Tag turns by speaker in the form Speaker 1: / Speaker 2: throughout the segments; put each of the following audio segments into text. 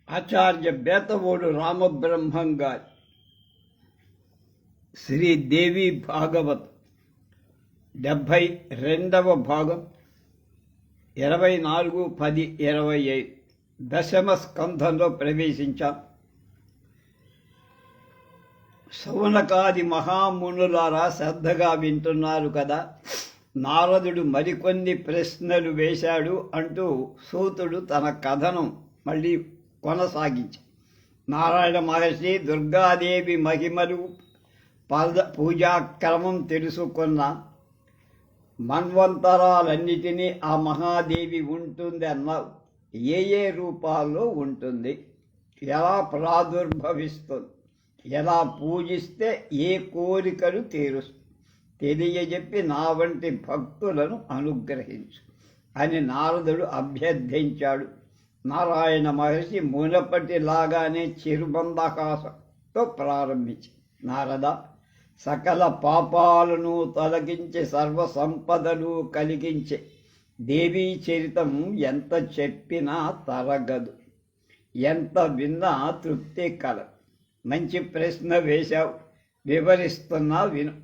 Speaker 1: ఆచార్య బేతవోడు రామబ్రహ్మం గారి శ్రీదేవి భాగవత్ 72వ భాగం 24-10-25 దశమ స్కంధంలో ప్రవేశించాం. శౌనకాది మహామునులారా శ్రద్ధగా వింటున్నారు కదా. నారదుడు మరికొన్ని ప్రశ్నలు వేశాడు అంటూ సూతుడు తన కథనం మళ్ళీ కొనసాగించి, నారాయణ మహర్షి దుర్గాదేవి మహిమలు పూజాక్రమం తెలుసుకున్న మన్వంతరాలన్నిటినీ ఆ మహాదేవి ఉంటుంది అన్నావు. ఏ రూపాల్లో ఉంటుంది, ఎలా ప్రాదుర్భవిస్తుంది, ఎలా పూజిస్తే ఏ కోరికలు తీరుస్తుంది తెలియజెప్పి నా వంటి భక్తులను అనుగ్రహించు అని నారదుడు అభ్యర్థించాడు. నారాయణ మహర్షి మునపటిలాగానే చిరుబంధహాసంతో ప్రారంభించి, నారద, సకల పాపాలను తొలగించి సర్వ సంపదలు కలిగించే దేవీ చరితం ఎంత చెప్పినా తరగదు, ఎంత విన్నా తృప్తి కలదు. మంచి ప్రశ్న వేశావు, వివరిస్తున్నా విను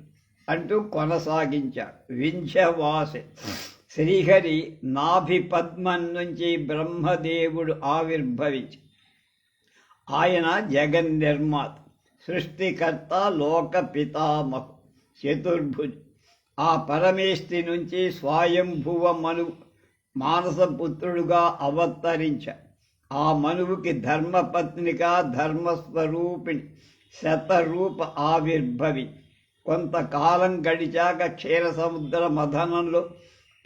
Speaker 1: అంటూ కొనసాగించాడు. వింధ్యవాసి శ్రీహరి నాభి పద్మం నుంచి బ్రహ్మదేవుడు ఆవిర్భవించి, ఆయన జగన్నిర్మాత, సృష్టికర్త, లోక పితామహు, చతుర్భుజు. ఆ పరమేష్టి నుంచి స్వయంభువ మనువు మానసపుత్రుడుగా అవతరించాడు. ఆ మనువుకి ధర్మపత్నిగా ధర్మస్వరూపిణి శతరూప ఆవిర్భవించి కొంతకాలం గడిచాక క్షీరసముద్ర మథనంలో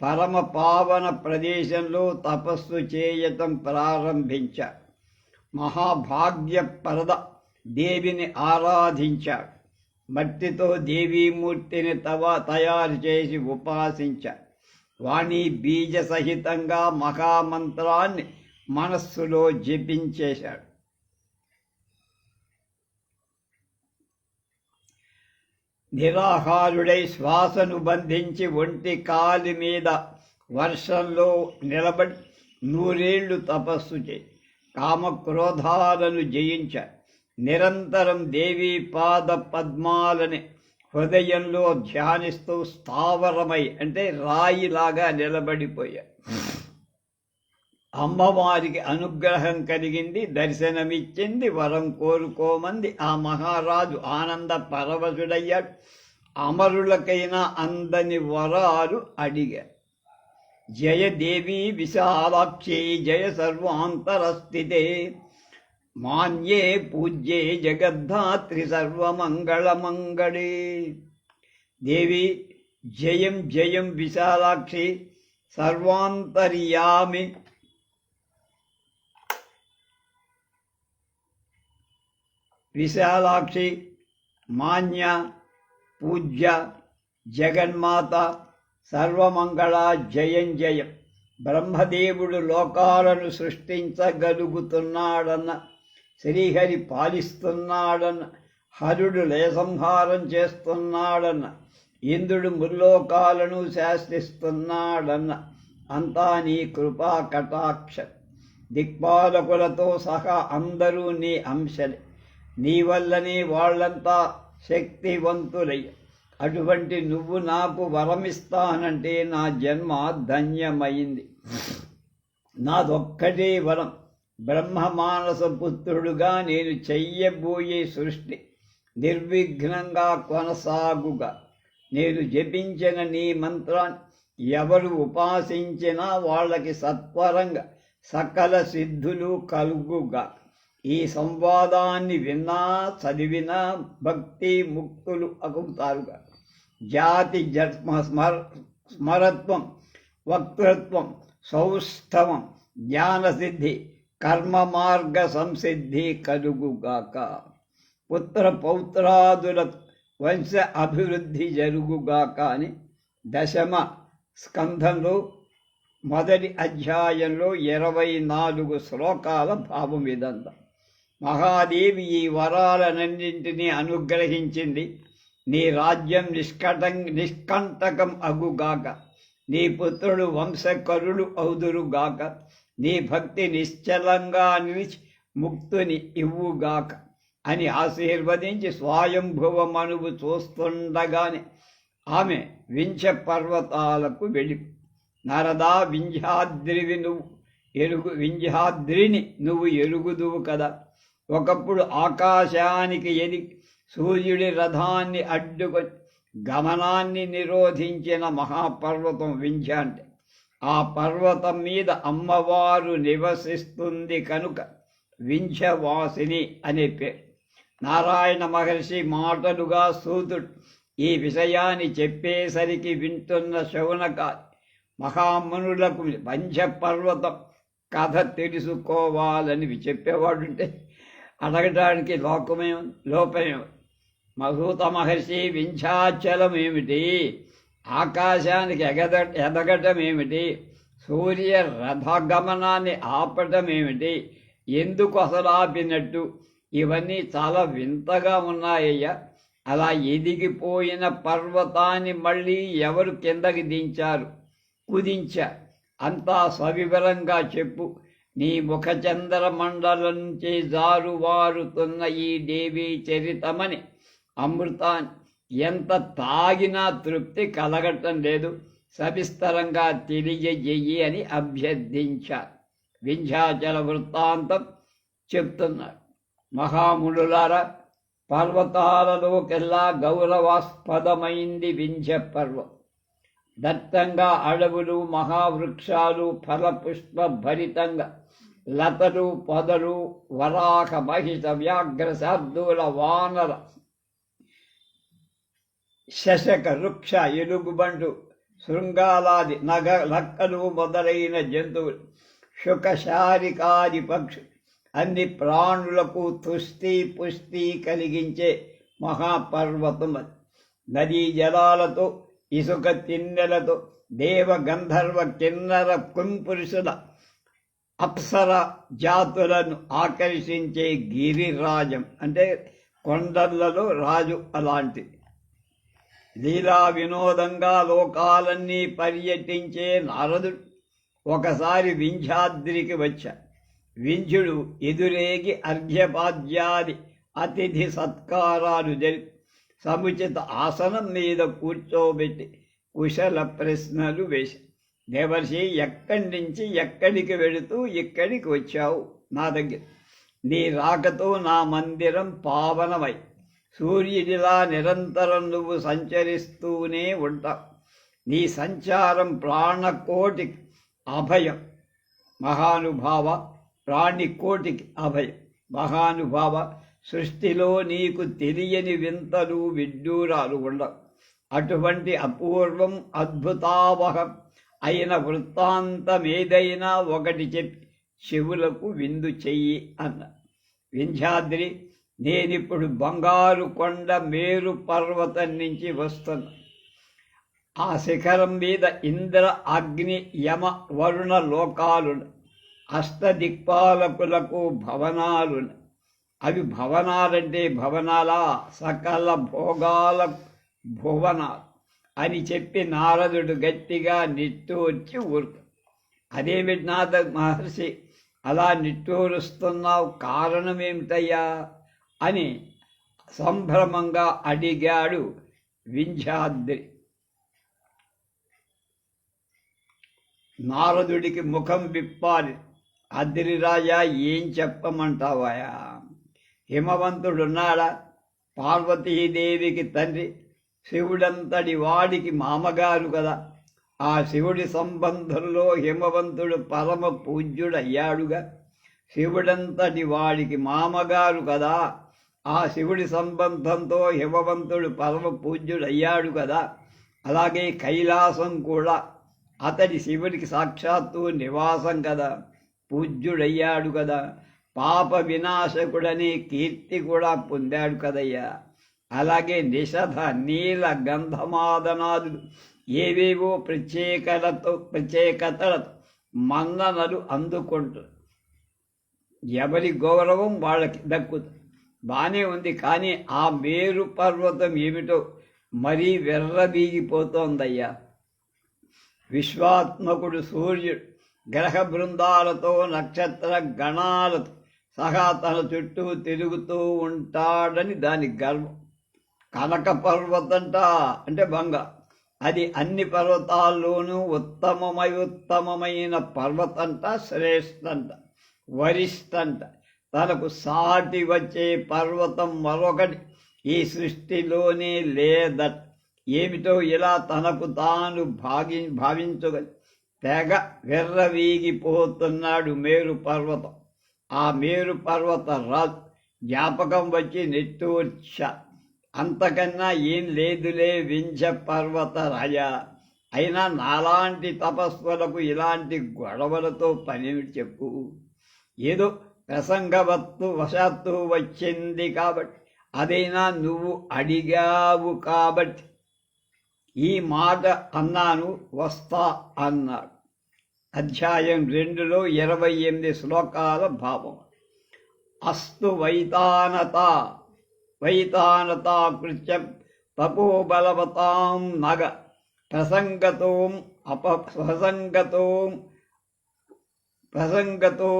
Speaker 1: పరమ పావన ప్రదేశంలో తపస్సు చేయటం ప్రారంభించాడు. మహాభాగ్యపరద దేవిని ఆరాధించాడు. మట్టితో దేవీమూర్తిని తయారు చేసి ఉపాసించాడు. వాణి బీజ సహితంగా మహామంత్రాన్ని మనస్సులో జపించేశాడు. నిరాహారుడై శ్వాసను బంధించి ఒంటి కాలి మీద వర్షంలో నిలబడి 100 ఏళ్లు తపస్సు చేసి కామక్రోధాలను జయించాడు. నిరంతరం దేవీ పాద పద్మాలని హృదయంలో ధ్యానిస్తూ స్థావరమై అంటే రాయిలాగా నిలబడిపోయాడు. అమ్మవారికి అనుగ్రహం కలిగింది, దర్శనమిచ్చింది, వరం కోరుకోమంది. ఆ మహారాజు ఆనంద పరవశుడయ్యాడు. అమరులకైనా అందని వరాలు అడిగాడు. జయ దేవి విశాలాక్షి జయ సర్వాంతరస్థితే మాన్యే పూజ్యే జగద్ధాత్రి సర్వమంగళమంగళే. దేవి జయం జయం విశాలాక్షి, సర్వాంతర్యామి, విశాలాక్షి, మాన్య, పూజ్య, జగన్మాత, సర్వమంగళ, జయం జయం. బ్రహ్మదేవుడు లోకాలను సృష్టించగలుగుతున్నాడన్న, శ్రీహరి పాలిస్తున్నాడన్న, హరుడు లయసంహారం చేస్తున్నాడన్న, ఇంద్రుడు ముల్లోకాలను శాసిస్తున్నాడన్న, అంతా నీ కృపా కటాక్ష. దిక్పాలకులతో సహా అందరూ నీ అంశలే. నీ వల్లనే వాళ్ళంతా శక్తివంతులయ్య. అటువంటి నువ్వు నాకు వరమిస్తానంటే నా జన్మ ధన్యమైంది. నాదొక్కటే వరం, బ్రహ్మమానస పుత్రుడుగా నేను చెయ్యబోయే సృష్టి నిర్విఘ్నంగా కొనసాగుగా. నేను జపించిన నీ మంత్రాన్ని ఎవరు ఉపాసించినా వాళ్ళకి సత్వరంగా సకల సిద్ధులు కలుగుగా. ఈ సంవాదాన్ని విన్నా చదివినా భక్తి ముక్తులు అగుతారుగా. జాతి స్మరత్వం, వక్తృత్వం, సౌష్ఠవం, జ్ఞానసిద్ధి, కర్మ మార్గ సంసిద్ధి కలుగుగాక. పుత్ర పౌత్రాదుల వంశ అభివృద్ధి జరుగుగాక అని దశమ స్కంధంలో మొదటి అధ్యాయంలో 24 శ్లోకాల భావం ఇదంతా. మహాదేవి ఈ వరాలనన్నింటినీ అనుగ్రహించింది. నీ రాజ్యం నిష్కంటకం అగుగాక. నీ పుత్రుడు వంశకరుడు అవుదురుగాక. నీ భక్తి నిశ్చలంగా నిలిచి ముక్తుని ఇవ్వుగాక అని ఆశీర్వదించి స్వయంభువ మనువు చూస్తుండగానే ఆమె వింఛ పర్వతాలకు వెళ్ళి, నారదా, వింధ్యాద్రిని నువ్వు ఎరుగుదువు కదా. ఒకప్పుడు ఆకాశానికి ఎది సూర్యుడి రథాన్ని అడ్డుకొని గమనాన్ని నిరోధించిన మహాపర్వతం వింధ్య అంటే. ఆ పర్వతం మీద అమ్మవారు నివసిస్తుంది కనుక వింధ్యవాసిని అనే పేరు. నారాయణ మహర్షి మాటలుగా సూతుడు ఈ విషయాన్ని చెప్పేసరికి వింటున్న శౌనకాది మహామునులకు వింధ్య పర్వతం కథ తెలుసుకోవాలని చెప్పేవాడుంటే అడగటానికి లోపమే. మధూత మహర్షి వింధ్యాచలం ఏమిటి, ఆకాశానికి ఎదగటం ఏమిటి, సూర్య రథగమనాన్ని ఆపటం ఏమిటి, ఎందుకు అసలు ఆపినట్టు, ఇవన్నీ చాలా వింతగా ఉన్నాయ్యా. అలా ఎదిగిపోయిన పర్వతాన్ని మళ్ళీ ఎవరు కిందకి కుదించారు, అంతా సవివరంగా చెప్పు. నీ ముఖచంద్ర మండలం నుంచి జారువారుతున్న ఈ దేవీ చరితమని అమృతాన్ని ఎంత తాగినా తృప్తి కలగటం లేదు, సవిస్తరంగా తెలియజెయ్యి అని అభ్యర్థించారు. వింధ్యాచల వృత్తాంతం చెప్తున్నారు. మహామునులారా, పర్వతాలలోకెల్లా గౌరవాస్పదమైంది వింధ్య పర్వం. దట్టంగా అడవులు, మహావృక్షాలు, ఫలపుష్ప భరితంగా లతలు, పొదలు, వరాహ, మహిష, వ్యాఘ్ర, శార్దూల, వానర, శశక, వృక్ష, ఎలుగుబండు, శృంగాలాది లక్కలు మొదలైన జంతువులు, శుకశారికాది పక్షులు, అన్ని ప్రాణులకు తుష్టి పుష్టి కలిగించే మహాపర్వతం అది. నదీ జలాలతో, ఇసుక తిన్నెలతో, దేవ గంధర్వ కిన్నర కుంపురుషుల అప్సర జాతులను ఆకర్షించే గిరిరాజం అంటే కొండలలో రాజు అలాంటి. లీలా వినోదంగా లోకాలన్నీ పర్యటించే నారదుడు ఒకసారి వింధ్యాద్రికి వచ్చాడు. వింధ్యుడు ఎదురేగి అర్ఘ్యపాద్యాది అతిథి సత్కారాలు జరిపి సముచిత ఆసనం మీద కూర్చోబెట్టి కుశల ప్రశ్నలు వేశాడు. దేవర్షి, ఎక్కడి నుంచి ఎక్కడికి వెళుతూ ఇక్కడికి వచ్చావు నా దగ్గర? నీ రాకతో నా మందిరం పావనమై సూర్యుడిలా నిరంతరం నువ్వు సంచరిస్తూనే ఉంటావు. నీ సంచారం ప్రాణకోటికి అభయం మహానుభావ, ప్రాణికోటికి అభయం మహానుభావ. సృష్టిలో నీకు తెలియని వింతలు విడ్డూరాలు ఉండవు. అటువంటి అపూర్వం అద్భుతావహం అయిన వృత్తాంతమేదైనా ఒకటి చెప్పి శివులకు విందు చెయ్యి అన్న. వింధ్యాద్రి, నేనిప్పుడు బంగారు కొండ మేరు పర్వతం నుంచి వస్తున్నా. ఆ శిఖరం మీద ఇంద్ర, అగ్ని, యమ, వరుణ లోకాలును, అష్టదిక్పాలకులకు భవనాలును. అవి భవనాలంటే భవనాలా? సకల భోగాల భువనాలు అని చెప్పి నారదుడు గట్టిగా నిట్టూర్చి ఊరుకు. అదేమిటి నాద మహర్షి, అలా నిట్టూరుస్తున్నావు, కారణమేమిటయ్యా అని సంభ్రమంగా అడిగాడు వింధ్యాద్రి. నారదుడికి ముఖం విప్పాలి. అద్రిరాజా, ఏం చెప్పమంటావాయా? హిమవంతుడున్నాడా? పార్వతీదేవికి తండ్రి, శివుడంతటి వాడికి మామగారు కదా. ఆ శివుడి సంబంధంలో హిమవంతుడు పరమ పూజ్యుడయ్యాడుగా. శివుడంతటి వాడికి మామగారు కదా, ఆ శివుడి సంబంధంతో హిమవంతుడు పరమ పూజ్యుడయ్యాడు కదా. అలాగే కైలాసం కూడా అతడి శివుడికి సాక్షాత్తు నివాసం కదా, పూజ్యుడయ్యాడు కదా. పాప వినాశకుడనే కీర్తి కూడా పొందాడు కదయ్యా. అలాగే నిషధ, నీల, గంధమాదనాదులు ఏవేవో ప్రత్యేకతలతో మన్ననలు అందుకుంటారు. ఎవరి గౌరవం వాళ్ళకి దక్కుతుంది. బానే ఉంది, కానీ ఆ మేరు పర్వతం ఏమిటో మరీ వెర్రబీగిపోతోందయ్యా. విశ్వాత్మకుడు సూర్యుడు గ్రహ బృందాలతో, నక్షత్ర గణాలతో సహా తన చుట్టూ తిరుగుతూ ఉంటాడని దాని గర్వం. కనక పర్వతంట అంటే బంగారు, అది అన్ని పర్వతాల్లోనూ ఉత్తమమైన పర్వతంట, శ్రేష్టంట, వరిష్టంట. తనకు సాటి వచ్చే పర్వతం మరొకటి ఈ సృష్టిలోనే లేదట. ఏమిటో ఇలా తనకు తాను భావించగలి తెగ విర్రవీగిపోతున్నాడు మేరు పర్వతం. ఆ మేరు పర్వత రాజు జ్ఞాపకం వచ్చి నిట్టూర్చ, అంతకన్నా ఏం లేదులే వింధ్య పర్వత రాజా. అయినా నాలాంటి తపస్సులకు ఇలాంటి గొడవలతో పనేమిటి చెప్పు. ఏదో వశాత్తు వచ్చింది కాబట్టి, అదైనా నువ్వు అడిగావు కాబట్టి ఈ మాట అన్నాను, వస్తా అన్నాడు. అధ్యాయం 2లో 28 శ్లోకాల భావం. అస్తు వైతానతా కృత్యం తపోబలవతాం నగ ప్రసంగతో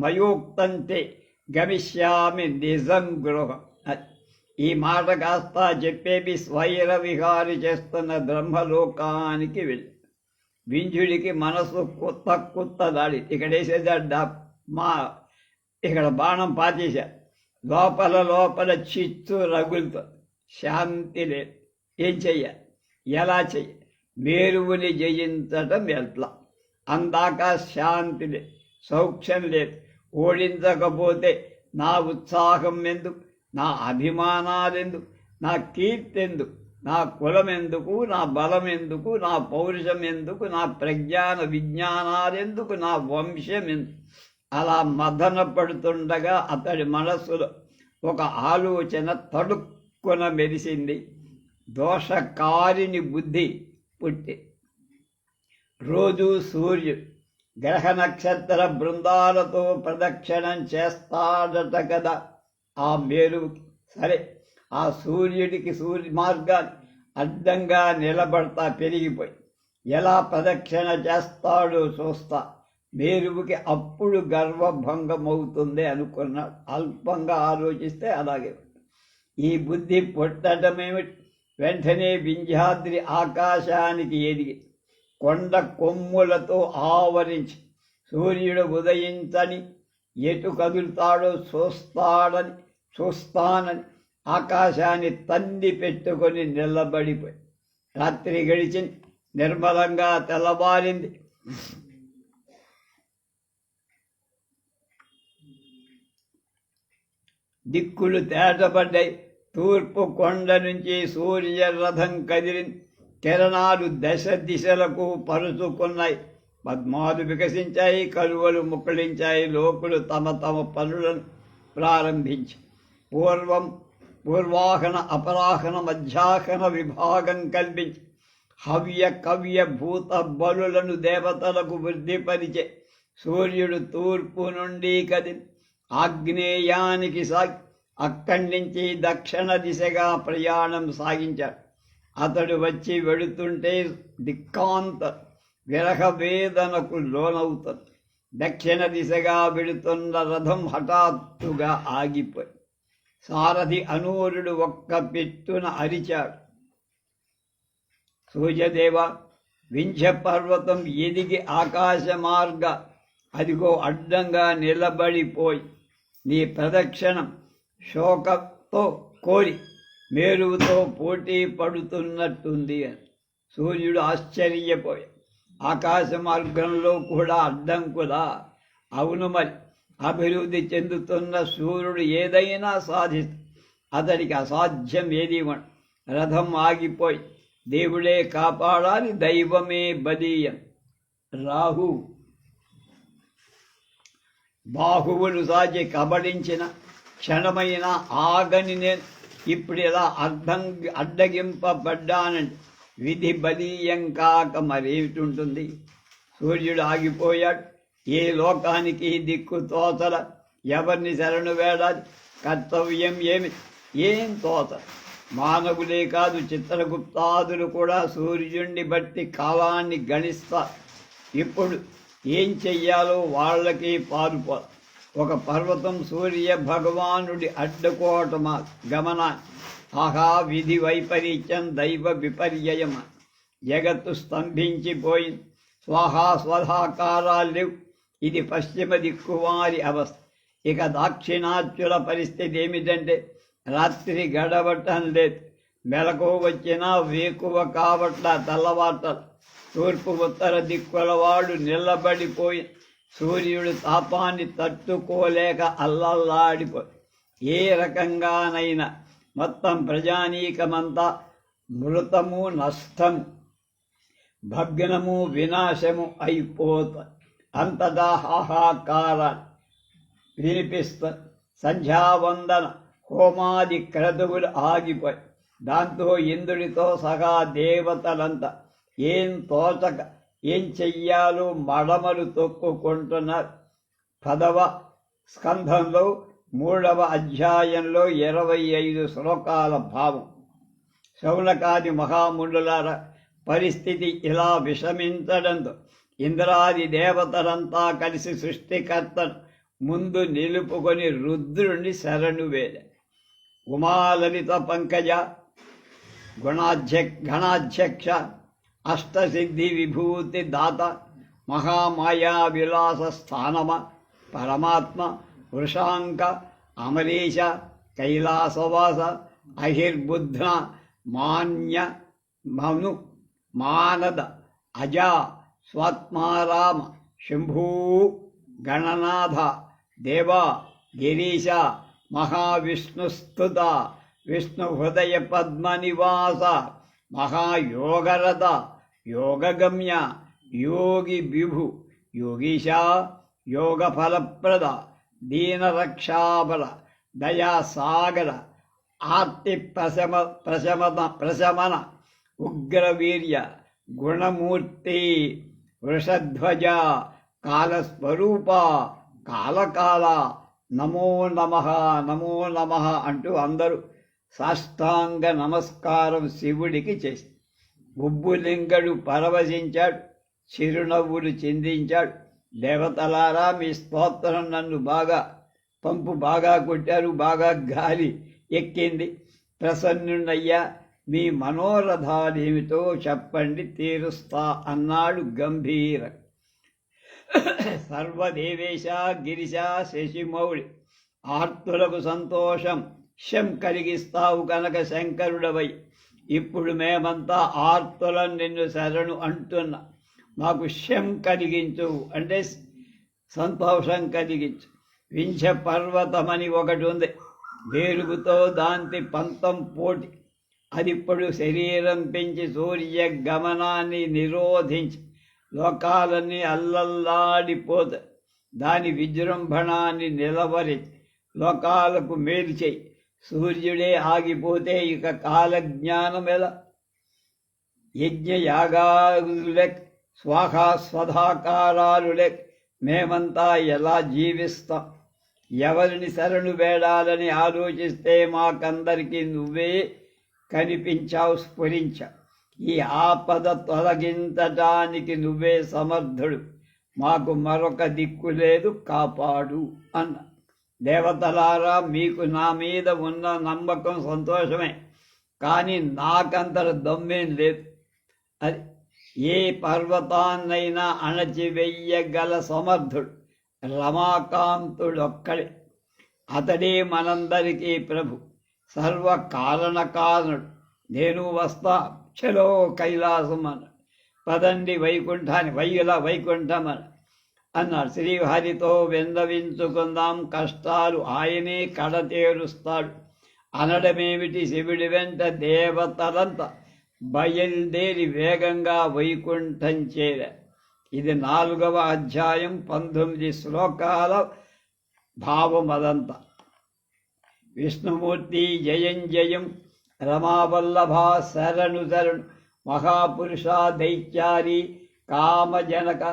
Speaker 1: మయోక్తంతే గమిష్యామి నిజం గృహం. ఈ మాట కాస్త చెప్పేవి స్వైర విహారి చేస్తున్న బ్రహ్మలోకానికి వెళ్ళి వింజుడికి మనసు కొత్త దాడి. ఇక్కడ వేసేదా ఇక్కడ బాణం పాతేశారు. లోపల చిత్తు రగులుతో శాంతి లేదు. ఏం చెయ్యాలి, ఎలా చెయ్యాలి? మేరువుని జయించటం ఎట్లా? అందాక శాంతి లేదు, సౌఖ్యం లేదు. ఓడించకపోతే నా ఉత్సాహం ఎందుకు, నా అభిమానాలెందుకు, నా కీర్తి ఎందుకు, నా కులం ఎందుకు, నా బలం ఎందుకు, నా పౌరుషం ఎందుకు, నా ప్రజ్ఞాన విజ్ఞానాలెందుకు, నా వంశం ఎందుకు? అలా మదన పడుతుండగా అతడి మనస్సులో ఒక ఆలోచన తడుక్కున మెరిసింది. దోషకారిని బుద్ధి పుట్టి రోజు సూర్యుడు గ్రహ నక్షత్ర బృందాలతో ప్రదక్షిణం చేస్తాడట కదా ఆ మేరువుకి. సరే, ఆ సూర్యుడికి సూర్య మార్గాన్ని అడ్డంగా నిలబడతా పెరిగిపోయి ఎలా ప్రదక్షిణ చేస్తాడో చూస్తా. మేరువుకి అప్పుడు గర్వభంగమవుతుంది అనుకున్నాడు. అల్పంగా ఆలోచిస్తే అలాగే. ఈ బుద్ధి పుట్టడమేమిటి? వెంటనే వింధ్యాద్రి ఆకాశానికి ఎదిగి కొండ కొమ్ములతో ఆవరించి సూర్యుడు ఉదయించని, ఎటు కదులుతాడో చూస్తానని ఆకాశాన్ని తంది పెట్టుకొని నిలబడిపోయి. రాత్రి గడిచింది, నిర్మలంగా తెల్లవారింది. దిక్కులు తేటపడ్డాయి. తూర్పు కొండ నుంచి సూర్యరథం కదిలింది. కిరణాలు దిశలకు పరుచుకున్నాయి. పద్మాలు వికసించాయి, కలువలు ముక్కలించాయి. లోకులు తమ పనులను ప్రారంభించి పూర్వాహన అపరాహన మధ్యాహన విభాగం కల్పించి హవ్య కవ్య భూత బలులను దేవతలకు వృద్ధిపరిచే సూర్యుడు తూర్పు నుండి కదిలి ఆగ్నేయానికి సాగి అక్కడి నుంచి దక్షిణ దిశగా ప్రయాణం సాగించాడు. అతడు వచ్చి వెడుతుంటే దిక్కాంత విరహ వేదనకు లోనవుతుంది. దక్షిణ దిశగా వెడుతున్న రథం హఠాత్తుగా ఆగిపోయి సారథి అనూరుడు ఒక్క పెట్టున అరిచాడు, సూర్యదేవ, వింధ్య పర్వతం ఎదిగి ఆకాశ మార్గ అదిగో అడ్డంగా నిలబడిపోయి నీ ప్రదక్షిణం శోకంతో కోరి మేరువుతో పోటీ పడుతున్నట్టుంది అని. సూర్యుడు ఆశ్చర్యపోయి, ఆకాశ మార్గంలో కూడా అడ్డంకులా? అవును మరి, అభివృద్ధి చెందుతున్న సూర్యుడు ఏదైనా సాధిస్తూ అతడికి అసాధ్యం ఏది ఇవ్వడు. రథం ఆగిపోయి దేవుడే కాపాడాలి, దైవమే బలీయం. రాహు బాహువులు సాచి కబడించిన క్షణమైన ఆగని నేను ఇప్పుడు ఇలా అడ్డగింపబడ్డానంటే విధి బలీయం కాక మరేమిటి? సూర్యుడు ఆగిపోయాడు. ఏ లోకానికి దిక్కు తోచల, ఎవరిని శరణు వేడాలి, కర్తవ్యం ఏం తోచల. మానవులే కాదు, చిత్రగుప్తాదులు కూడా సూర్యుడిని బట్టి కాలాన్ని గణిస్తారు. ఇప్పుడు ఏం చెయ్యాలో వాళ్ళకి పాలుపోదు. ఒక పర్వతం సూర్య భగవానుడి అడ్డుకోవటమా గమనాన్ని. ఆహా విధి వైపరీత్యం దైవ విపర్యయమ. జగత్తు స్తంభించిపోయింది. స్వాహా స్వధాకారాలు లేవు. ఇది పశ్చిమ దిక్కువారి అవస్థ. ఇక దాక్షిణాత్యుల పరిస్థితి ఏమిటంటే రాత్రి గడవటం లేదు. మెలకు వచ్చినా వేకువ కావట్ల తెల్లవాట. తూర్పు ఉత్తర దిక్కుల వాడు నిలబడిపోయి సూర్యుడు తాపాన్ని తట్టుకోలేక అల్లల్లాడిపోయి ఏ రకంగానైనా మొత్తం ప్రజానీకమంతా మృతము నష్టము భగ్నము వినాశము అయిపోతుంది. అంతటా హాహాకారాలు వినిపిస్తా. సంధ్యావందన హోమాది క్రతువులు ఆగిపోయి దాంతో ఇంద్రుడితో సహా దేవతలంతా ఏం తోచక ఏం చెయ్యాలో మడమలు తొక్కుకుంటున్నారు. 10వ స్కంధంలో 3వ అధ్యాయంలో 25 శ్లోకాల భావం. శౌనకాది మహామునులార పరిస్థితి ఇలా విషమించడంతో ఇంద్రాది దేవతలంతా కలిసి సృష్టికర్తను ముందు నిలుపుకొని రుద్రుని శరణు వేద. ఉమాలలిత పంకజ గణాధ్యక్ష అష్టసిద్ధి విభూతి దాత మహామాయా విలాస స్థానమ పరమాత్మ వృషాంక అమరీష కైలాసవాస అహిర్బుద్ధ మాన్య మను మానద అజా స్వాత్మారామ శంభూ గణనాథ దేవా గిరీశ మహావిష్ణుస్తుత విష్ణుహృదయ పద్మనివాస మహాయోగరథ యోగగమ్య యోగి విభు యోగీశ యోగఫలప్రద దీనరక్షాబల దయాసాగర ఆర్తి ప్రశమన ఉగ్రవీర్య గుణమూర్తి వృషధ్వజ కాలస్వరూప కాలకాల నమో నమః నమో నమః అంటూ అందరూ సాష్టాంగ నమస్కారం శివుడికి చేసి ఉబ్బులింగడు పరవశించాడు. చిరునవ్వులు చిందించాడు. దేవతలారా మీ స్తోత్రం నన్ను పంపు బాగా కొట్టారు, బాగా గాలి ఎక్కింది. ప్రసన్నుడయ్యా మీ మనోరథాలేమిటో చెప్పండి తీరుస్తా అన్నాడు గంభీర. సర్వదేవేశ గిరిశ శశిమౌళి ఆర్తులకు సంతోషం కలిగిస్తావు కనుక శంకరుడవై ఇప్పుడు మేమంతా ఆర్తులం నిన్ను శరణు అంటున్నా. మాకు కలిగించు అంటే సంతోషం కలిగించు. వింఛ పర్వతమని ఒకటి ఉంది. వేరుగుతో దాంతి పంతం పోటీ. అది ఇప్పుడు శరీరం పెంచి సూర్య గమనాన్ని నిరోధించి లోకాలన్నీ అల్లల్లాడిపోతాయి. దాని విజృంభణాన్ని నిలవరి లోకాలకు మేలు చేయి. సూర్యుడే ఆగిపోతే ఇక కాలజ్ఞానం ఎలా? యజ్ఞయాగాలులెక్ స్వాహా స్వధాకారాలులెక్ మేమంతా ఎలా జీవిస్తాం? ఎవరిని శరణు వేడాలని ఆలోచిస్తే మాకందరికీ నువ్వే కనిపించావు, స్ఫురించావు. ఈ ఆపద తొలగించటానికి నువ్వే సమర్థుడు. మాకు మరొక దిక్కు లేదు, కాపాడు అన్న. దేవతలారా మీకు నా మీద ఉన్న నమ్మకం సంతోషమే, కానీ నాకంతర దమ్మేం లేదు. అది ఏ పర్వతాన్నైనా అణచివెయ్యగల సమర్థుడు రమాకాంతుడొక్కడే. అతడే మనందరికీ ప్రభు, సర్వకారణ కారణుడు. నేను వస్తా, చలో కైలాసం అన్నాడు. పదండి వైకుంఠాన్ని, వైకుంఠం అన్నాడు. శ్రీహరితో విన్నవించుకుందాం, కష్టాలు ఆయనే కడతేరుస్తాడు అనడమేమిటి? శివుడి వెంట దేవతలంతా బయలుదేరి వేగంగా వైకుంఠం చేరా. ఇది 4వ అధ్యాయం 19 శ్లోకాల భావం. అదంతా విష్ణుమూర్తి జయం జయం, రమావల్లభ శరణు శరణు, మహాపురుష దైత్యారి కామజనక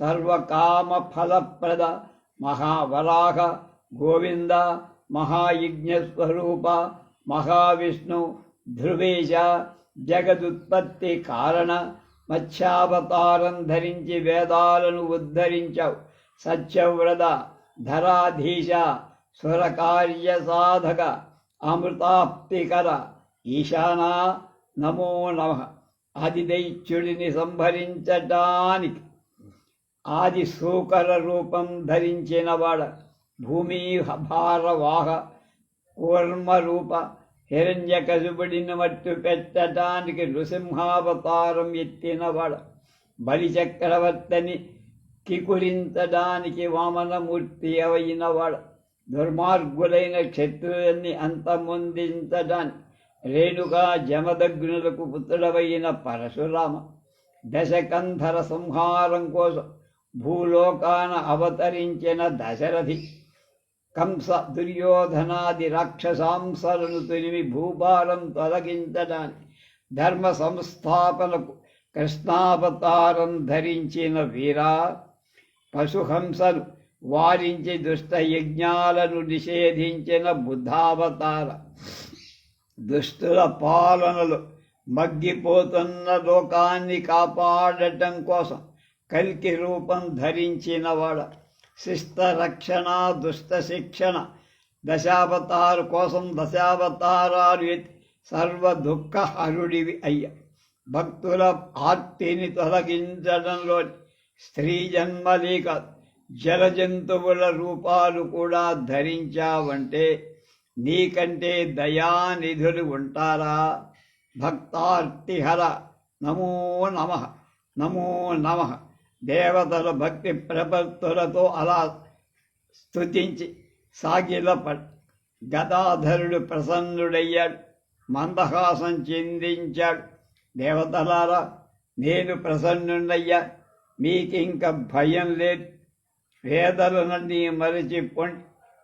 Speaker 1: సర్వకామ ఫలప్రద, మహావరాహ గోవింద, మహాయజ్ఞస్వరూప మహావిష్ణు ధ్రువేశ, జగదుత్పత్తి కారణ, మత్స్యావతారం ధరించి వేదాలను ఉద్ధరించావు. సత్యవ్రత ధరాధీశ సురకార్య సాధక అమృతాప్తికర ఈశానా నమో నమః. ఆదిదైత్యుడిని సంహరించటానికి ఆది సూకర రూపం ధరించినవాడ, భూమి భారవాహ కూర్మ రూప హిరణ్యకశిపుడిని మట్టు పెట్టడానికి నృసింహావతారం ఎత్తినవాడ, బలిచక్రవర్తిని కికురించడానికి వామనమూర్తి అయినవాడ, దుర్మార్గులైన క్షత్రులని అంతమొందించడానికి రేణుగా జమదగ్నులకు పుత్రుడవైన పరశురామ, దశకంధర సంహారం కోసం భూలోకాన అవతరించిన దశరథి, కంస దుర్యోధనాది రాక్షసాంసలను తొలిమి భూభారం తొలగించడానికి ధర్మ సంస్థాపనకు కృష్ణావతారం ధరించిన వీరా, పశుహంసలు వారించి దుష్ట యజ్ఞాలను నిషేధించిన బుద్ధావతార, దుష్టుల పాలనలో మగ్గిపోతున్న లోకాన్ని కాపాడటం కోసం కల్కి రూపం ధరించినవాడ, శిష్ట రక్షణ దుష్ట శిక్షణ దశావతారు కోసం దశావతారాలు ఎత్తి సర్వ దుఃఖ హరుడివి అయ్య, భక్తుల ఆర్తిని తొలగించడంలో స్త్రీ జన్మలేక జలజంతువుల రూపాలు కూడా ధరించావంటే నీకంటే దయానిధులు ఉంటారా? భక్తార్తిహర నమో నమః నమో నమః. దేవతల భక్తి ప్రపత్తులతో అలా స్తుతించి సాగిలపడి గదాధరుడు ప్రసన్నుడయ్యాడు, మందహాసం చెందించాడు. దేవతలారా, నేను ప్రసన్నుడయ్యా, మీకింక భయం లేదు. వేదనలన్నీ మరచిపోండి,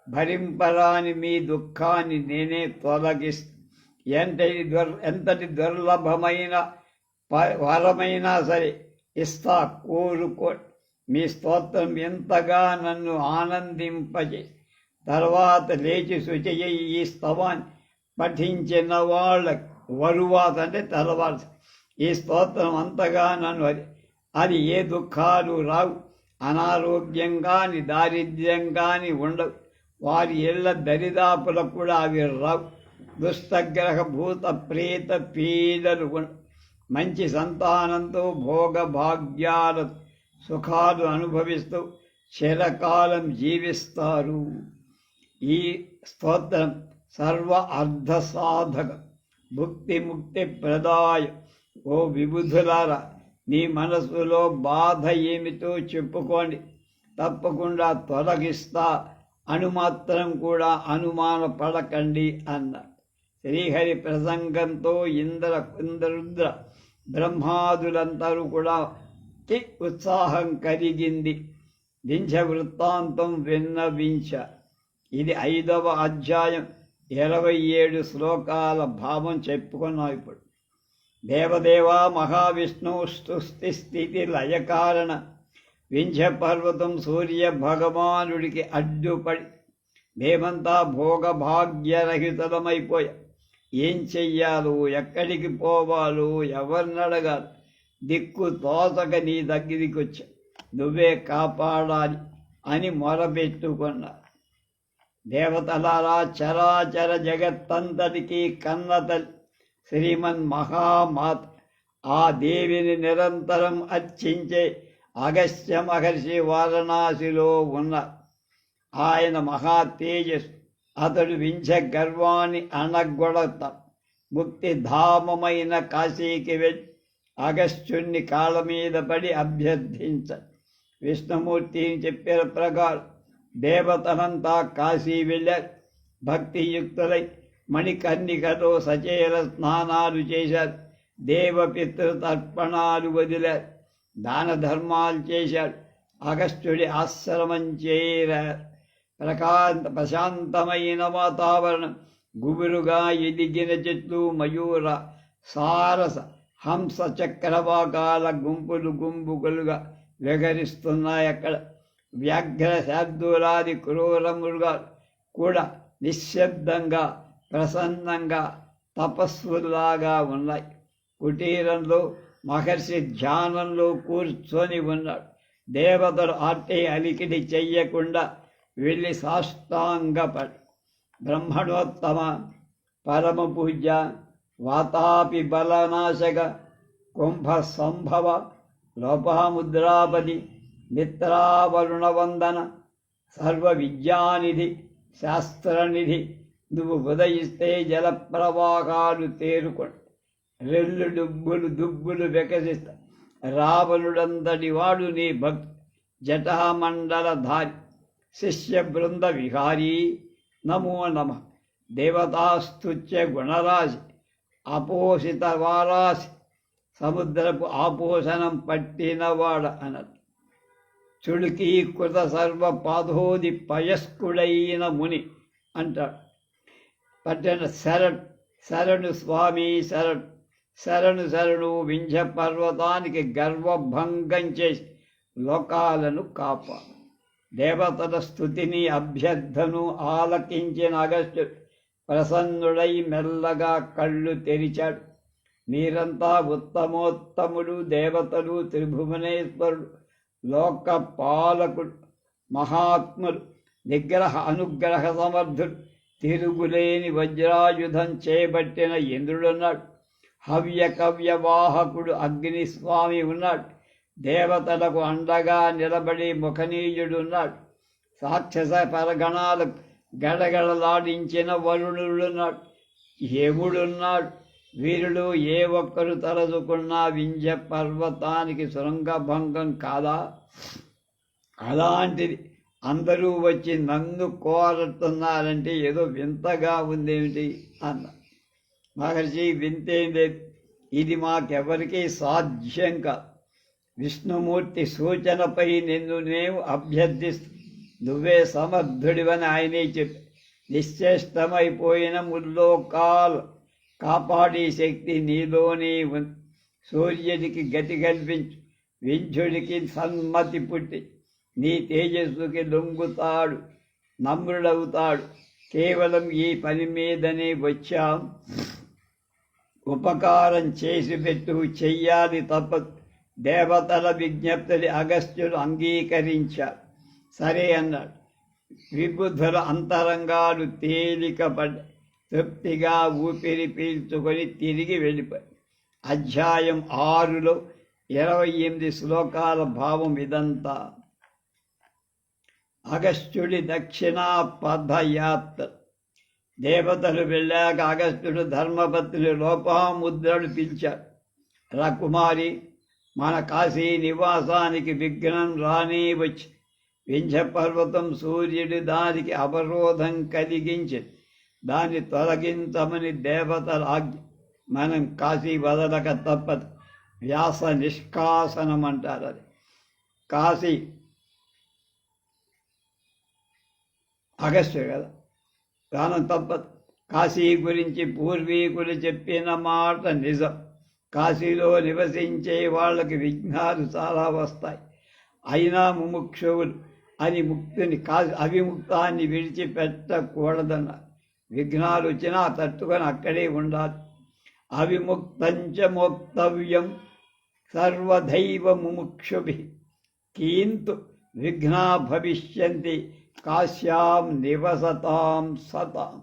Speaker 1: భరింపరాని మీ దుఃఖాన్ని నేనే తొలగిస్తా. ఎంతటి దుర్లభమైన వరమైనా సరే ఇస్తా, కోరుకో. మీ స్తోత్రం ఎంతగా నన్ను ఆనందింపజే. తర్వాత లేచి శుచయ్య ఈ స్తవాన్ని పఠించిన వాళ్ళ వరువాత అంటే తర్వాత ఈ స్తోత్రం అంతగా నన్ను అది ఏ దుఃఖాలు రావు, అనారోగ్యం కానీ దారిద్ర్యం కానీ ఉండవు. వారి ఇళ్ల దరిదాపులకు కూడా అవి రావు. దుష్టగ్రహ భూత ప్రేత పీడలు ఉండవు. మంచి సంతానంతో భోగ భాగ్యాల సుఖాలు అనుభవిస్తూ చిరకాలం జీవిస్తారు. ఈ స్తోత్రం సర్వ అర్ధ సాధక భుక్తి ముక్తి ప్రదాయ. ఓ విబుధులారా, మీ మనసులో బాధ ఏమిటో చెప్పుకోండి, తప్పకుండా తొలగిస్తా. అణుమాత్రం కూడా అనుమాన పడకండి అన్నారు. శ్రీహరి ప్రసంగంతో ఇంద్రరుద్ర బ్రహ్మాదులందరూ కూడా ఉత్సాహం కలిగింది. వింఛ వృత్తాంతం విన్నవించ. ఇది 5వ అధ్యాయం 27 శ్లోకాల భావం చెప్పుకున్నాం. ఇప్పుడు దేవదేవ మహావిష్ణు సృష్టి స్థితి లయకారణ వింఛ పర్వతం సూర్య భగవానుడికి అడ్డుపడి మేమంతా భోగభాగ్యరహితమైపోయా. ఏం చెయ్యాలో, ఎక్కడికి పోవాలో, ఎవరినడగాలి దిక్కు తోచక నీ దగ్గరికి వచ్చా. నువ్వే కాపాడాలి అని మొరబెట్టుకున్నారు. దేవతలారా, చరాచర జగత్తంతటికీ కన్నతల్లి శ్రీమన్ మహామాత ఆ దేవిని నిరంతరం అర్చించే అగస్త్య మహర్షి వారణాసిలో ఉన్నారు. ఆయన మహా తేజస్సు. అతడు వింఛ గర్వాన్ని అణగొడతాడు. ముక్తి ధామమైన కాశీకి వెళ్ళి అగస్త్యుణ్ణి కాళ్ళ మీద పడి అభ్యర్థించాడు. విష్ణుమూర్తిని చెప్పిన ప్రకారం దేవతలంతా కాశీ వెళ్ళారు. భక్తియుక్తులై మణికర్ణికతో సచేల స్నానాలు చేశారు. దేవపితృ తర్పణాలు వదిలారు. దాన ధర్మాలు చేశాడు. అగస్త్యుడి ఆశ్రమం చేరారు. ప్రశాంతమైన వాతావరణం, గుబురుగా ఎదిగిన చెట్లు, మయూర సారస హంస చక్రవాకాల గుంపులు గుంపులుగా విహరిస్తున్నాయి. అక్కడ వ్యాఘ్ర శార్దూలాది క్రూర మృగాలు కూడా నిశ్శబ్దంగా ప్రసన్నంగా తపస్సులాగా ఉన్నాయి. కుటీరంలో మహర్షి ధ్యానంలో కూర్చొని ఉన్నాడు. దేవతలు ఆర్టే అలికిడి చెయ్యకుండా వెళ్ళి సాష్టాంగపడు. బ్రహ్మణోత్తమ పరమ పూజ్య వాతాపి బలనాశక కుంభ సంభవ లోపముద్రాపతి మిత్రావరుణవందన సర్వ విద్యానిధి శాస్త్రనిధి, నువ్వు ఉదయిస్తే జల ప్రవాహాలు తేరుకొని రెల్లు దుబ్బులు వికసిస్తా. రావణుడంతటి వాడు నీ భక్తు జటామండలధారి శిష్య బృంద విహారీ నమో నమ. దేవతాస్తుత్య గుణరాశి అపోషిత వారాశి సముద్రపు ఆపోషణం పట్టినవాడ అన్నది. చుడుకీకృత సర్వపాదోది పయస్కుడైన ముని అంటాడు. పట్టిన శరణు స్వామి శరణు వింధ్య పర్వతానికి గర్వభంగం చేసి లోకాలను కాపాడు. దేవతల స్తుతిని అభ్యర్థను ఆలకించిన అగస్త్యుడు ప్రసన్నుడై మెల్లగా కళ్ళు తెరిచాడు. మీరంతా ఉత్తమోత్తముడు, దేవతలు, త్రిభువనేశ్వరుడు, లోక పాలకుడు, మహాత్ముడు, అనుగ్రహ సమర్థుడు, తిరుగులేని వజ్రాయుధం చేపట్టిన ఇంద్రుడున్నాడు. హవ్యకవ్యవాహకుడు అగ్నిస్వామి ఉన్నాడు. దేవతలకు అండగా నిలబడి ముఖనీయుడున్నాడు. రాక్షస పరగణాలకు గడగడలాడించిన వరుణుడున్నాడు. యముడున్నాడు. వీరుడు ఏ ఒక్కరు తలచుకున్నా వింధ్య పర్వతానికి శృంగభంగం కాదా? అలాంటిది అందరూ వచ్చి నన్ను కోరుతున్నారంటే ఏదో వింతగా ఉందేమిటి అన్న. మహర్షి, వింతేం లేదు, ఇది మాకెవరికీ సాధ్యం కాదు. విష్ణుమూర్తి సూచనపై నిన్ను నేను అభ్యర్థిస్తూ నువ్వే సమర్థుడివని ఆయనే చెప్పి నిశ్చేష్టమైపోయిన ముల్లోకాలు కాపాడే శక్తి నీలోనే ఉంది. సూర్యుడికి గతి కల్పించు, వింధ్యుడికి సన్మతి పుట్టి నీ తేజస్సుకి లొంగుతాడు, నమ్రుడవుతాడు. కేవలం ఈ పని మీదనే వచ్చాం. ఉపకారం చేసి పెట్టు, చెయ్యాలి తప్పదు. దేవతల విజ్ఞప్తిని అగస్త్యుడు అంగీకరించాడు. సరే అన్నాడు. విబుధుల అంతరంగాలు తేలికపడ్డ తృప్తిగా ఊపిరి పీల్చుకొని తిరిగి వెళ్ళిపోయి. అధ్యాయం 6లో 28 శ్లోకాల భావం ఇదంతా. అగస్త్యుడి దక్షిణా పదయాత్ర. దేవతలు వెళ్ళాక అగస్త్యుడు ధర్మపత్ని లోపాముద్రను పిలిచాడు. కుమారి, మన కాశీ నివాసానికి విఘ్నం రానే వచ్చి వింధ్య పర్వతం సూర్యుడి దానికి అవరోధం కలిగించి దాన్ని తొలగించమని దేవతల ఆజ్ఞ. మనం కాశీ వదలక తప్పదు. వ్యాస నిష్కాసనం అంటారు. అది కాశీ అగస్త్యుడు కదా, ప్రాణం తప్పదు. కాశీ గురించి పూర్వీకులు చెప్పిన మాట నిజం. కాశీలో నివసించే వాళ్ళకి విఘ్నాలు చాలా వస్తాయి. అయినా ముముక్షువులు అని ముక్తిని అవిముక్తాన్ని విడిచిపెట్టకూడదన్నారు. విఘ్నాలు వచ్చినా తట్టుకొని అక్కడే ఉండాలి. అవిముక్తంచ మోక్తవ్యం సర్వదైవ ముముక్షుభి కింతు విఘ్నా భవిష్యంతి కాశ్యాం నివసతాం సతాం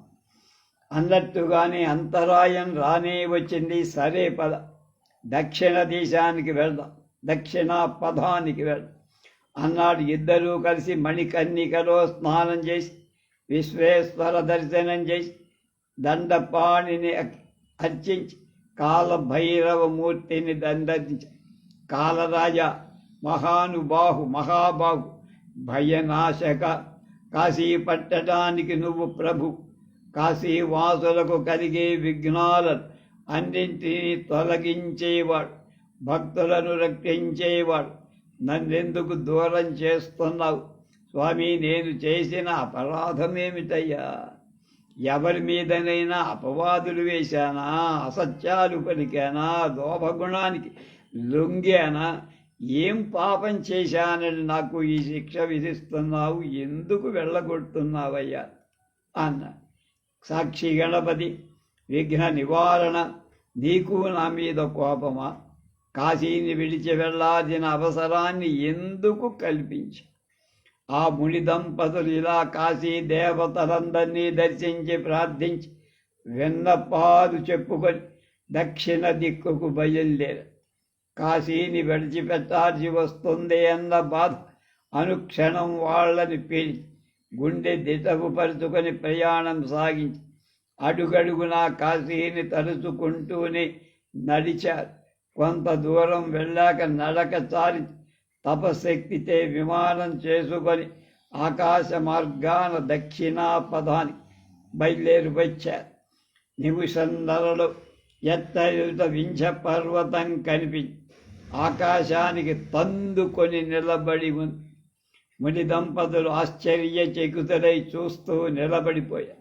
Speaker 1: అన్నట్టుగానే అంతరాయం రానే వచ్చింది. సరే పద, దక్షిణ దేశానికి వెళ్దాం, దక్షిణ పదానికి వెళ్దాం అన్నాడు. ఇద్దరూ కలిసి మణికర్ణికలో స్నానం చేసి విశ్వేశ్వర దర్శనం చేసి దండపాణిని అర్చించి కాలభైరవమూర్తిని దండించి, కాలరాజ, మహాబాహు, భయనాశక, కాశీ పట్టడానికి నువ్వు ప్రభు. కాశీవాసులకు కలిగే విఘ్నాలను అన్నింటినీ తొలగించేవాడు, భక్తులను రక్షించేవాడు. నన్నెందుకు దూరం చేస్తున్నావు స్వామి? నేను చేసిన అపరాధమేమిటయ్యా? ఎవరి మీదనైనా అపవాదులు వేశానా? అసత్యాలు పలికానా? లోభగుణానికి లొంగానా? ఏం పాపం చేశానని నాకు ఈ శిక్ష విధిస్తున్నావు? ఎందుకు వెళ్ళగొడుతున్నావయ్యా అన్న. సాక్షి గణపతి, విఘ్న నివారణ, నీకు నా మీద కోపమా? కాశీని విడిచి వెళ్ళాల్సిన అవసరాన్ని ఎందుకు కల్పించి? ఆ ముని దంపతులు ఇలా కాశీ దేవతలందరినీ దర్శించి ప్రార్థించి వెన్నపాలు చెప్పుకొని దక్షిణ దిక్కుకు బయలుదేరారు. కాశీని విడిచిపెట్టాల్సి వస్తుంది అన్న బాధ అనుక్షణం వాళ్ళని పీల్చి గుండె దిటవుపరుచుకొని ప్రయాణం సాగించి అడుగడుగునా కాశీని తలుచుకుంటూనే నడిచారు. కొంత దూరం వెళ్ళాక నడక చాలి తపశక్తితే విమానం చేసుకొని ఆకాశ మార్గాన దక్షిణాపథానికి బయలుదేరి వచ్చారు. నిమిషన్నరలో ఎత్తయుత వింఛ పర్వతం కనిపించి ఆకాశానికి తందుకొని నిలబడి ఉంది. ముని దంపతులు ఆశ్చర్యచకితులై చూస్తూ నిలబడిపోయారు.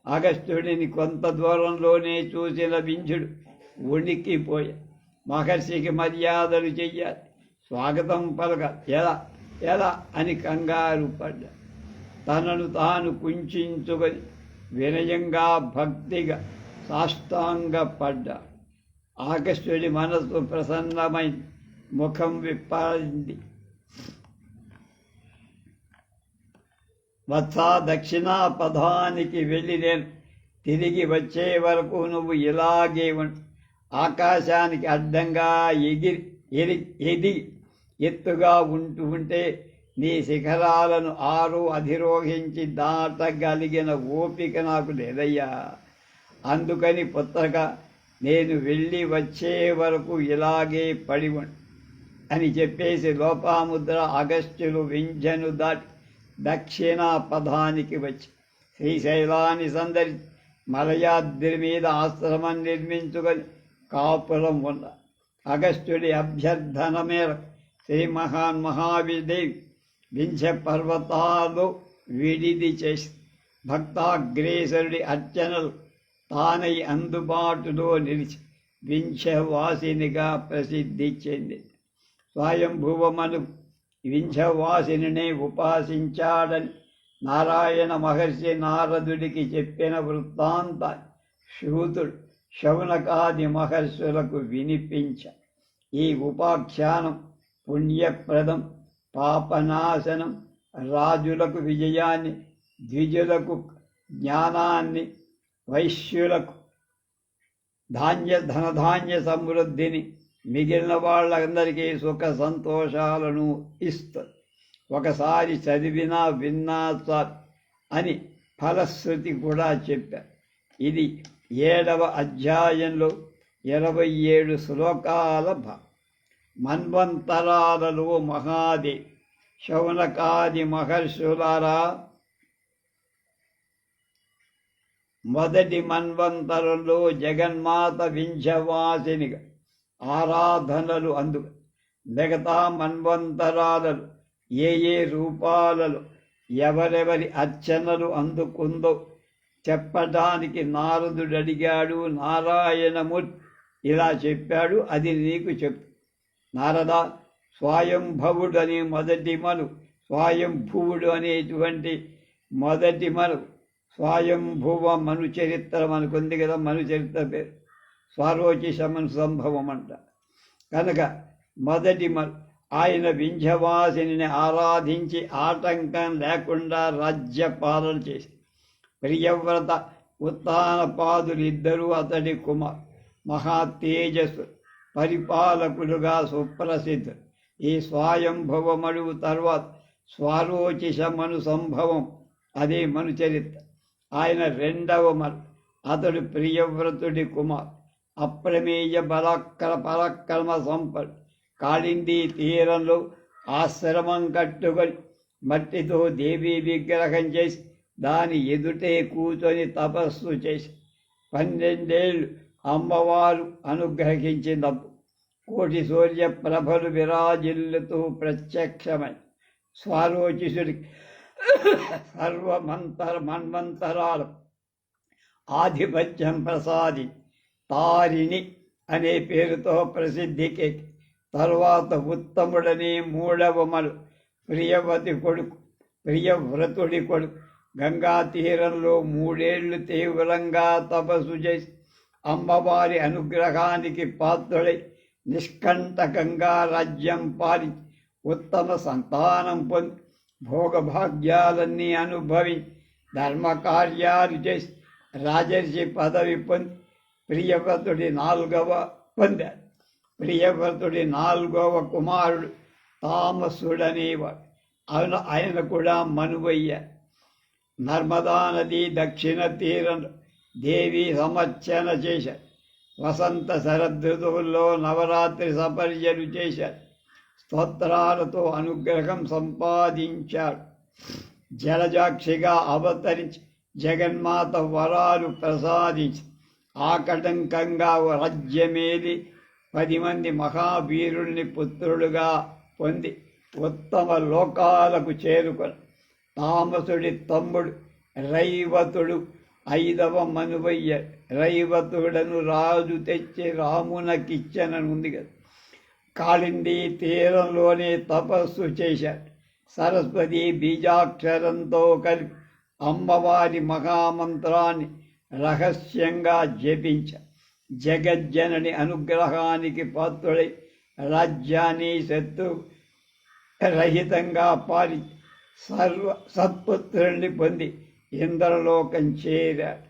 Speaker 1: అగస్త్యుడిని కొంత దూరంలోనే చూసిన వింఛుడు ఉనికిపోయాడు. మహర్షికి మర్యాదలు చెయ్యాలి, స్వాగతం పలక ఎలా ఎలా అని కంగారు పడ్డాడు. తనను తాను కుంచుకొని వినయంగా భక్తిగా సాష్టాంగపడ్డాడు. అగస్త్యుడి మనస్సు ప్రసన్నమైన ముఖం విప్పారింది. వత్సా దక్షిణాపథానికి వెళ్ళి నేను తిరిగి వచ్చే వరకు నువ్వు ఇలాగే ఉండు. ఆకాశానికి అడ్డంగా ఎదిగి ఎత్తుగా ఉంటే నీ శిఖరాలను అధిరోహించి దాటగలిగిన ఓపిక నాకు లేదయ్యా. అందుకని పుత్రక నేను వెళ్ళి వచ్చే వరకు ఇలాగే పడి ఉండు అని చెప్పేసి లోపాముద్ర అగస్త్యులు వింధ్యను దాటి దక్షిణాపథానికి వచ్చి శ్రీశైలాన్ని సందర్శించి మలయాద్రి మీద ఆశ్రమం నిర్మించుకొని కాపురం ఉన్న అగస్త్యుడి అభ్యర్థన మేరకు శ్రీ మహావిదేవి వింధ్య పర్వతాలు విడిది చేసి భక్తాగ్రేసరుడి అర్చనలు తానై అందుబాటులో నిలిచి వింధ్యవాసినిగా ప్రసిద్ధి చెందింది. స్వయంభువమను వింధ్యవాసిని ఉపాసించాడని నారాయణ మహర్షి నారదుడికి చెప్పిన వృత్తాంతాన్ని శూతుడు శౌనకాది మహర్షులకు వినిపించ. ఈ ఉపాఖ్యానం పుణ్యప్రదం, పాపనాశనం, రాజులకు విజయాన్ని, ద్విజులకు జ్ఞానాన్ని, వైశ్యులకు ధనధాన్య సమృద్ధిని, మిగిలిన వాళ్ళందరికీ సుఖ సంతోషాలను ఇస్తుంది. ఒకసారి చదివినా విన్నా చాలు అని ఫలశ్రుతి కూడా చెప్పారు. ఇది 7వ అధ్యాయంలో 27 శ్లోకాల భాగం. మన్వంతరాలలో మహాదేవి శౌనకాది మహర్షులారా, మొదటి మన్వంతరంలో జగన్మాత వింధ్యవాసినిగా ఆరాధనలు అందుకు. మిగతా మన్వంతరాలలో ఏ రూపాలలో ఎవరెవరి అర్చనలు అందుకుందో చెప్పడానికి నారదుడు అడిగాడు. నారాయణమూర్తి ఇలా చెప్పాడు, అది నీకు చెప్పు. నారద, స్వయంభవుడు మొదటి మను, స్వయంభువుడు అనేటువంటి మొదటి మను, స్వయంభువ మను చరిత్ర మనకుంది కదా, మను చరిత్ర పేరు స్వరోచి సమను సంభవం అంట. కనుక మొదటి మను ఆయన వింధ్యవాసిని ఆరాధించి ఆటంకం లేకుండా రాజ్యపాలన చేసి ప్రియవ్రత ఉత్తానపాదులు ఇద్దరూ అతడి కుమార్ మహా తేజస్సు పరిపాలకులుగా సుప్రసిద్ధులు. ఈ స్వయంభవమడుగు తర్వాత స్వరోచిష మను సంభవం, అదే మను చరిత్ర. ఆయన 2వ మను. అతడు ప్రియవ్రతుడి కుమార్, అప్రమేయ పరాక్రమ సంపడు. కాళిందీ తీరంలో ఆశ్రమం కట్టుకొని మట్టితో దేవీ విగ్రహం చేసి దాని ఎదుటే కూర్చొని తపస్సు చేసి 12 ఏళ్ళు అమ్మవారు అనుగ్రహించినప్పుడు కోటి సూర్య ప్రభలు విరాజిల్లుతూ ప్రత్యక్షమై స్వరోచిషుడికి మన్వంతరాలు ఆధిపత్యం ప్రసాది తారిణి అనే పేరుతో ప్రసిద్ధికి. తరువాత ఉత్తముడనే 3వ మను ప్రియవ్రతుడి కొడుకు గంగా తీరంలో 3 ఏళ్లు తీవ్రంగా తపస్సు చేసి అమ్మవారి అనుగ్రహానికి పాత్రుడై నిష్కంటకంగా రాజ్యం పాలించి ఉత్తమ సంతానం పొంది భోగభాగ్యాలన్నీ అనుభవించి ధర్మకార్యాలు చేసి రాజర్షి పదవి పొంది ప్రియవ్రతుడి నాలుగవ కుమారుడు తామసుడనేవాడు. ఆయన కూడా మనువయ్య. నర్మదా నది దక్షిణ తీరంలో దేవి సమర్చన చేశారు. వసంత శరదృతువుల్లో నవరాత్రి సపర్యలు చేశారు. స్తోత్రాలతో అనుగ్రహం సంపాదించాడు. జలజాక్షిగా అవతరించి జగన్మాత వరాలు ప్రసాదించి ఆకటంకంగా రాజ్యమేలి 10 మంది మహావీరుల్ని పుత్రులుగా పొంది ఉత్తమ లోకాలకు చేరుకొని తామసుడి తమ్ముడు రైవతుడు 5వ మనువయ్య. రైవతుడను రాజు తెచ్చి రామునకిచ్చనని ఉంది కదా. కాళింది తీరంలోనే తపస్సు చేశాడు. సరస్వతి బీజాక్షరంతో కలిపి అమ్మవారి మహామంత్రాన్ని రహస్యంగా జపించారు. జగజ్జనని అనుగ్రహానికి పాత్రుడై రాజ్యాన్ని శత్రు రహితంగా పాలి సత్పుత్రుల్ని పొంది ఇంద్రలోకం చేరాడు.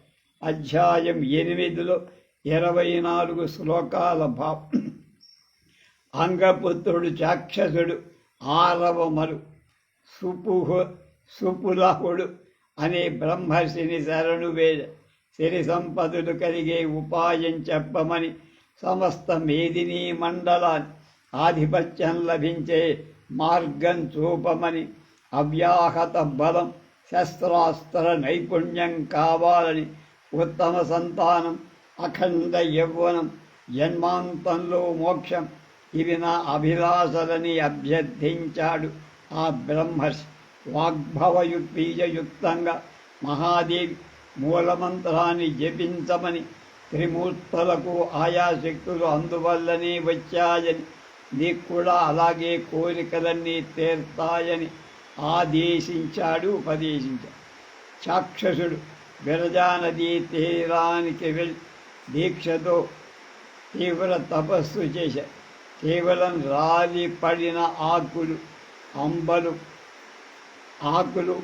Speaker 1: అధ్యాయం 8లో 24 శ్లోకాల భావం. అంగపుత్రుడు చాక్షసుడు 6వ మరు సుపులహుడు అనే బ్రహ్మర్షిని శరణు వేద సిరి సంపదలు కలిగే ఉపాయం చెప్పమని సమస్త మేదినీ మండలాన్ని ఆధిపత్యం లభించే మార్గం చూపమని అవ్యాహత బలం శస్త్రాస్త్ర నైపుణ్యం కావాలని ఉత్తమ సంతానం అఖండ యవ్వనం జన్మాంతంలో మోక్షం ఇవి నా అభిలాషలని అభ్యర్థించాడు ఆ బ్రహ్మర్షి. బీజయుక్తంగా మహాదేవి మూలమంత్రాన్ని జపించమని త్రిమూర్తులకు ఆయా శక్తులు అందువల్లనే వచ్చాయని నీకు కూడా అలాగే కోరికలన్నీ తీర్తాయని ఉపదేశించాడు. చాక్షసుడు విరజానదీ తీరానికి వెళ్ళి దీక్షతో తీవ్ర తపస్సు చేశాడు. కేవలం రాలి పడిన ఆకులు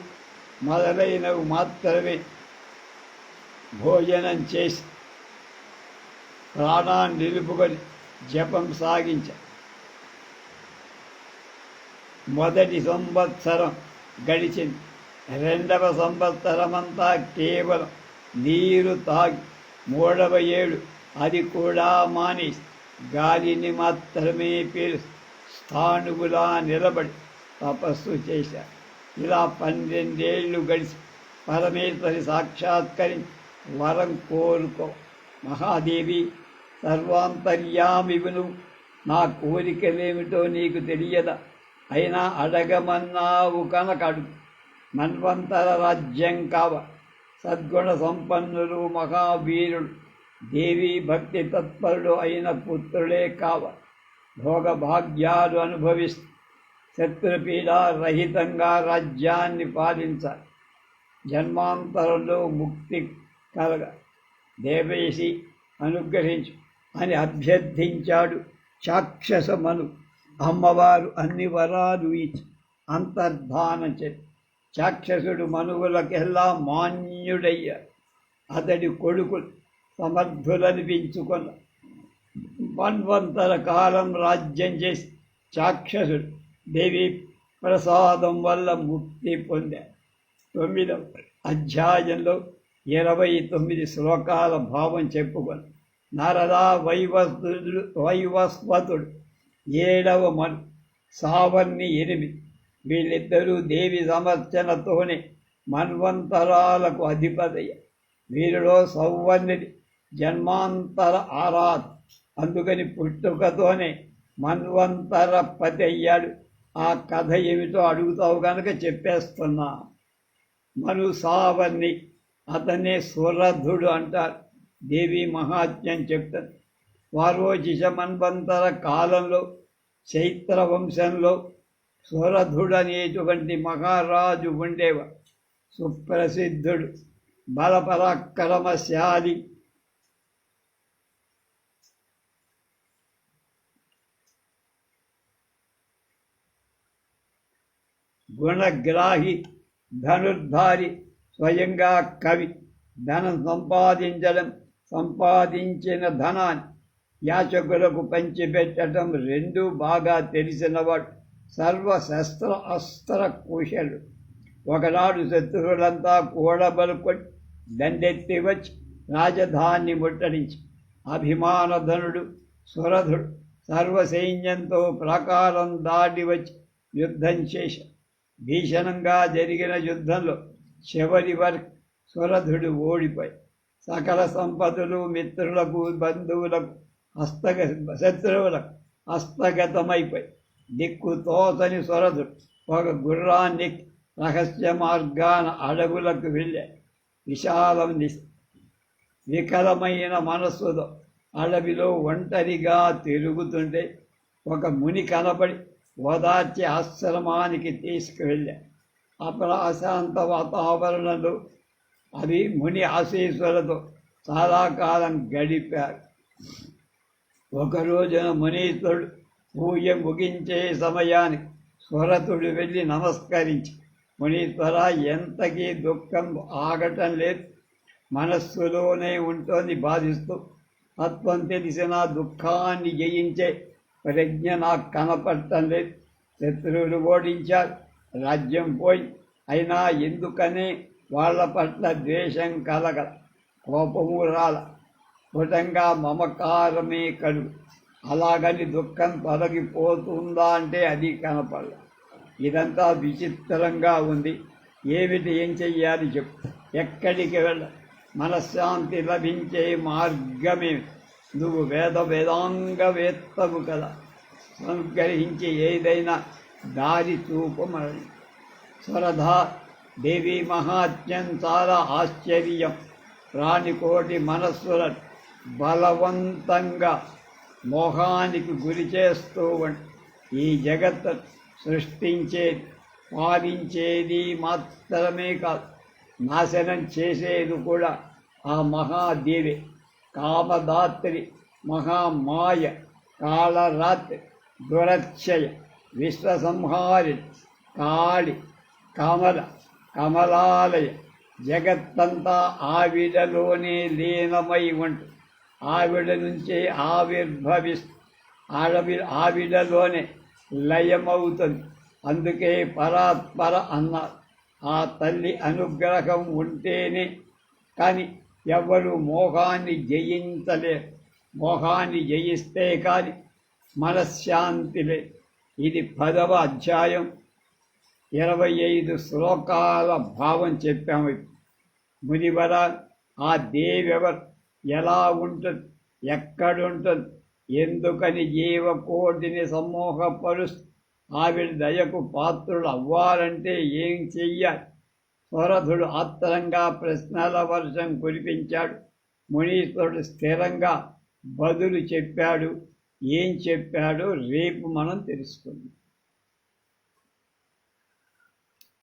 Speaker 1: మొదలైనవి మాత్రమే భోజనం చేసి ప్రాణాన్ని నిలుపుకొని జపం సాగించారు. మొదటి సంవత్సరం గడిచింది. 2వ సంవత్సరమంతా కేవలం నీరు తాగి 3వ ఏడు అది కూడా మానేసి గాలిని మాత్రమే పీల్చి స్థాణువులా నిలబడి తపస్సు చేశారు. ఇలా 12 ఏళ్ళు గడిచి పరమేశ్వరి సాక్షాత్కరించి వరం కోరుకో. మహాదేవి సర్వాంతర్యామివు నువ్వు, నా కోరికలేమిటో నీకు తెలియదా? అయినా అడగమన్నావు కనుక అడుగు. మన్వంతర రాజ్యం కావ, సద్గుణ సంపన్నులు మహావీరుడు, దేవీ భక్తి తత్పరుడు అయిన పుత్రులే కావ. భోగభాగ్యాలు అనుభవిస్తూ శత్రుపీడ రహితంగా రాజ్యాన్ని పాలించాలి. జన్మాంతరంలో ముక్తి కలగ దేవేశి అనుగ్రహించు అని అభ్యర్థించాడు చాక్షసమను. అమ్మవారు అన్ని వరాలు ఇచ్చి అంతర్ధానం చేసి చాక్షసుడు మనువులకెల్లా మాన్యుడయ్యాడు. అతడి కొడుకులు సమర్థులనిపించుకున్న మన్వంతర కాలం రాజ్యం చేసి చాక్షసుడు దేవి ప్రసాదం వల్ల ముక్తి పొందాడు. 9వ అధ్యాయంలో 29 శ్లోకాల భావం చెప్పుకొని నరదా వైవస్వతుడు 7వ మను, సావర్ణి 8. వీళ్ళిద్దరూ దేవి సమర్చనతోనే మన్వంతరాలకు అధిపతయ్య. వీరిలో సౌవర్ణిది జన్మాంతర ఆరాధ, అందుకని పుట్టుకతోనే మన్వంతర పతి అయ్యాడు. ఆ కథ ఏమిటో అడుగుతావు కనుక చెప్పేస్తున్నా. మను సావర్ణి, అతన్నే సురధుడు అంటారు. దేవి మహాత్మ్యం చెప్తారు. వారోచిష మన్వంతర కాలంలో చైత్ర వంశంలో సురధుడనేటువంటి మహారాజు ఉండేవాడు. సుప్రసిద్ధుడు, బలపరాక్రమశాలి. గుణగ్రాహి, ధనుర్ధారి, స్వయంగా కవి. ధనం సంపాదించడం, సంపాదించిన ధనాన్ని యాచకులకు పంచిపెట్టడం రెండూ బాగా తెలిసినవాడు. సర్వశస్త్ర అస్త్ర కుశలు. ఒకనాడు శత్రువులంతా కూడబలుకొని దండెత్తి వచ్చి రాజధాని ముట్టడించి అభిమానధనుడు సురధుడు సర్వసైన్యంతో ప్రాకారం దాటి వచ్చి యుద్ధం చేశాడు. భీషణంగా జరిగిన యుద్ధంలో చివరి వరకు సురధుడు ఓడిపోయి సకల సంపదలు మిత్రులకు, బంధువులకు, శత్రువులకు హస్తగతమైపోయి దిక్కు తోచని సురధుడు ఒక గుర్రాన్ని రహస్య మార్గాన అడవులకు వెళ్ళే విశాలం వికలమైన మనస్సుతో అడవిలో ఒంటరిగా తిరుగుతుంటే ఒక ముని కనబడి ఓదార్చి ఆశ్రమానికి తీసుకువెళ్ళా. అప్రశాంత వాతావరణంలో అది ముని ఆశీస్సులతో చాలా కాలం గడిపారు. ఒకరోజున మునీశ్వరుడు పూజ ముగించే సమయానికి సురతుడు వెళ్ళి నమస్కరించి, మునీశ్వర, ఎంతకీ దుఃఖం ఆగటం లేదు, మనస్సులోనే ఉంటుంది బాధిస్తూ. తత్వం తెలిసిన దుఃఖాన్ని జయించే ప్రజ్ఞ నాకు కనపడటం లేదు. శత్రువులు ఓడించారు, రాజ్యం పోయి, అయినా ఎందుకనే వాళ్ళ పట్ల ద్వేషం కలగల, కోపము రాల, స్ఫుటంగా మమకారమే కలుగు. అలాగని దుఃఖం తొలగిపోతుందా అంటే అది కనపడల. ఇదంతా విచిత్రంగా ఉంది. ఏం చెయ్యాలి చెప్పు? ఎక్కడికి వెళ్ళ? మనశ్శాంతి లభించే మార్గమేమి? నువ్వు వేదాంగవేత్తవు కదా, సంగ్రహించి ఏదైనా దారి చూపమని. స్వరధా దేవి మహాత్మ్యం చాలా ఆశ్చర్యం. ప్రాణికోటి మనస్సుల బలవంతంగా మోహానికి గురి చేస్తూ ఈ జగత్తు సృష్టించేది, పాలించేది మాత్రమే కాదు, నాశనం చేసేది కూడా ఆ మహాదేవి. కామదాత్రి, మహామాయ, కాళరాత్రి, దురక్షయ, విశ్వసంహారి, కాళి, కమల, కమలాలయ. జగత్తంతా ఆవిడలోనే లీనమై ఉంటుంది. ఆవిడ నుంచే ఆవిడలోనే లయమవుతుంది. అందుకే పరాత్పర అన్నారు. ఆ తల్లి అనుగ్రహం ఉంటేనే కానీ ఎవరు మోహాన్ని జయించలేరు. మోహాన్ని జయిస్తే కానీ మనశ్శాంతి లేదు. ఇది 10వ అధ్యాయం 25 శ్లోకాల భావం చెప్పాము. మునివర, ఆ దేవెవరు, ఎలా ఉంటుంది, ఎక్కడుంటుంది, ఎందుకని జీవకోటిని సమ్మోహపరుస్తూ ఆవిడ దయకు పాత్రుడు అవ్వాలంటే ఏం చెయ్యాలి? స్వరధుడు ఆత్రంగా ప్రశ్నల వర్షం కురిపించాడు. మునీశ్వరుడు స్థిరంగా బదులు చెప్పాడు. ఏం చెప్పాడో రేపు మనం తెలుసుకుందాం.